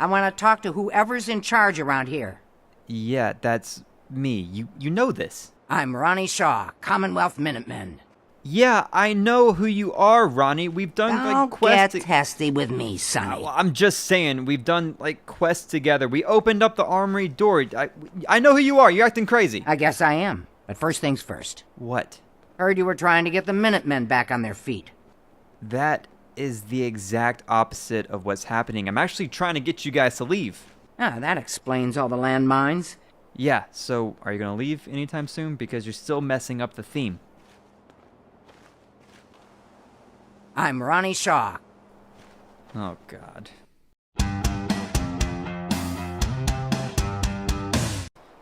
I want to talk to whoever's in charge around here. Yeah, that's me. You know this. I'm Ronnie Shaw, Commonwealth Minutemen. Yeah, I know who you are, Ronnie. We've done Don't quests. get testy with me, Sonny. Well, I'm just saying, we've done quests together. We opened up the armory door. I know who you are. You're acting crazy. I guess I am. But first things first. What? Heard you were trying to get the Minutemen back on their feet. That is the exact opposite of what's happening. I'm actually trying to get you guys to leave. Ah, that explains all the landmines. Yeah, so are you going to leave anytime soon? Because you're still messing up the theme. I'm Ronnie Shaw. Oh, God.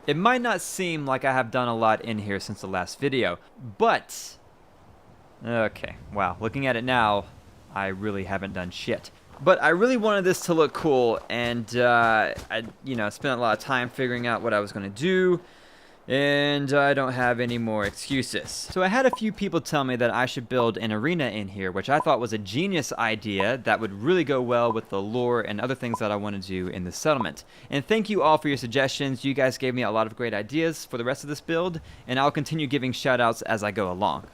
It might not seem like I have done a lot in here since the last video, but... Okay, wow, looking at it now, I really haven't done shit. But I really wanted this to look cool, and I spent a lot of time figuring out what I was going to do, and I don't have any more excuses. So I had a few people tell me that I should build an arena in here, which I thought was a genius idea that would really go well with the lore and other things that I want to do in the settlement. And thank you all for your suggestions. You guys gave me a lot of great ideas for the rest of this build, and I'll continue giving shoutouts as I go along.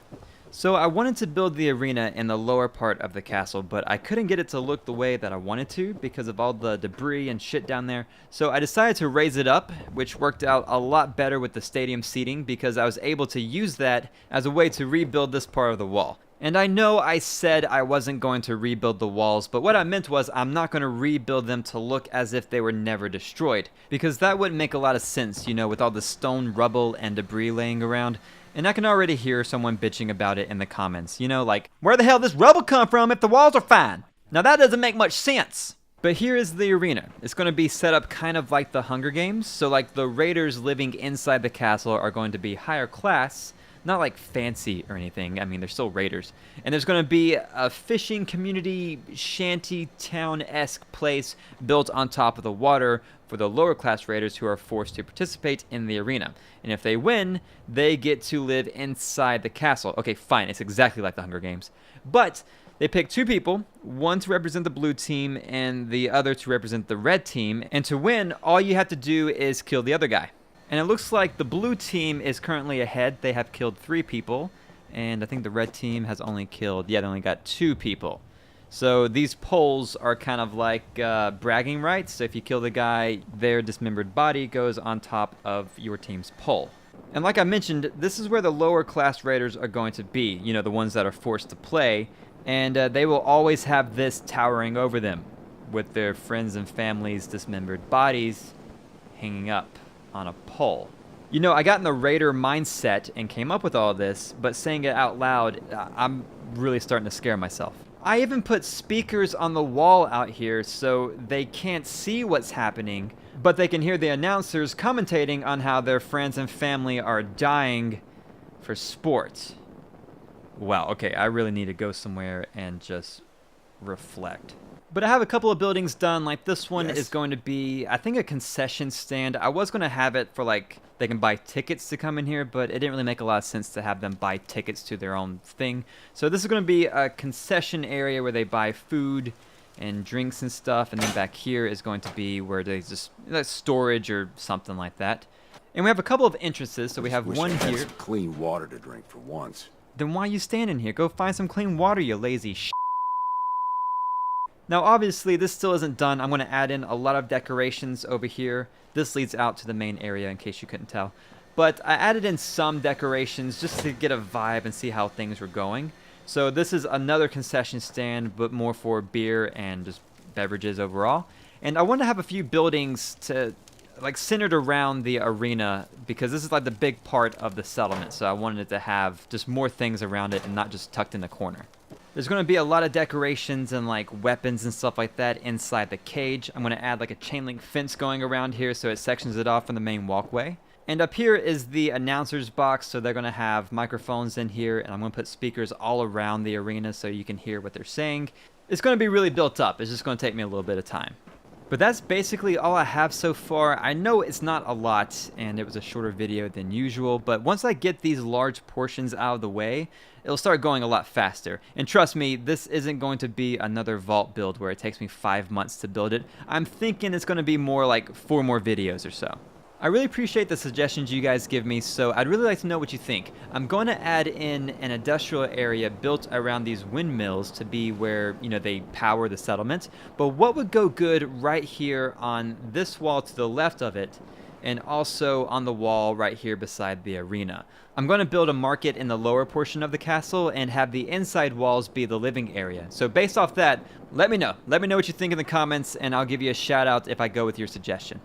So I wanted to build the arena in the lower part of the castle, but I couldn't get it to look the way that I wanted to because of all the debris and shit down there. So I decided to raise it up, which worked out a lot better with the stadium seating because I was able to use that as a way to rebuild this part of the wall. And I know I said I wasn't going to rebuild the walls, but what I meant was I'm not going to rebuild them to look as if they were never destroyed, because that wouldn't make a lot of sense, you know, with all the stone rubble and debris laying around. And I can already hear someone bitching about it in the comments, you know, like, where the hell does this rubble come from if the walls are fine? Now that doesn't make much sense. But here is the arena. It's going to be set up kind of like the Hunger Games, so like the raiders living inside the castle are going to be higher class, not like fancy or anything. I mean, they're still raiders. And there's going to be a fishing community shanty town-esque place built on top of the water for the lower class raiders who are forced to participate in the arena. And if they win, they get to live inside the castle. Okay, fine, it's exactly like the Hunger Games. But they pick two people, one to represent the blue team and the other to represent the red team. And to win, all you have to do is kill the other guy. And it looks like the blue team is currently ahead. They have killed 3 people. And I think the red team has only killed, yeah, they only got 2 people. So these poles are kind of like bragging rights. So if you kill the guy, their dismembered body goes on top of your team's pole. And like I mentioned, this is where the lower class raiders are going to be. You know, the ones that are forced to play. And they will always have this towering over them with their friends and family's dismembered bodies hanging up on a pole. You know, I got in the raider mindset and came up with all this, but saying it out loud, I'm really starting to scare myself. I even put speakers on the wall out here so they can't see what's happening, but they can hear the announcers commentating on how their friends and family are dying for sport. Wow, okay, I really need to go somewhere and just reflect. But I have a couple of buildings done. Like this one is going to be, I think, a concession stand. I was going to have it for like, they can buy tickets to come in here, but it didn't really make a lot of sense to have them buy tickets to their own thing. So this is going to be a concession area where they buy food and drinks and stuff. And then back here is going to be where they just, storage or something like that. And we have a couple of entrances. So we have one here. Some clean water to drink for once. Then why are you standing here? Go find some clean water, you lazy sh**. Now obviously this still isn't done. I'm going to add in a lot of decorations over here. This leads out to the main area in case you couldn't tell. But I added in some decorations just to get a vibe and see how things were going. So this is another concession stand, but more for beer and just beverages overall. And I want to have a few buildings to like centered around the arena because this is like the big part of the settlement. So I wanted it to have just more things around it and not just tucked in the corner. There's going to be a lot of decorations and like weapons and stuff like that inside the cage. I'm going to add like a chain link fence going around here so it sections it off from the main walkway. And up here is the announcer's box, so they're going to have microphones in here, and I'm going to put speakers all around the arena so you can hear what they're saying. It's going to be really built up. It's just going to take me a little bit of time. But that's basically all I have so far. I know it's not a lot, and it was a shorter video than usual, but once I get these large portions out of the way, it'll start going a lot faster. And trust me, this isn't going to be another vault build where it takes me 5 months to build it. I'm thinking it's going to be more like 4 more videos or so. I really appreciate the suggestions you guys give me, so I'd really like to know what you think. I'm going to add in an industrial area built around these windmills to be where, they power the settlement. But what would go good right here on this wall to the left of it, and also on the wall right here beside the arena? I'm going to build a market in the lower portion of the castle and have the inside walls be the living area. So based off that, let me know. Let me know what you think in the comments, and I'll give you a shout out if I go with your suggestion.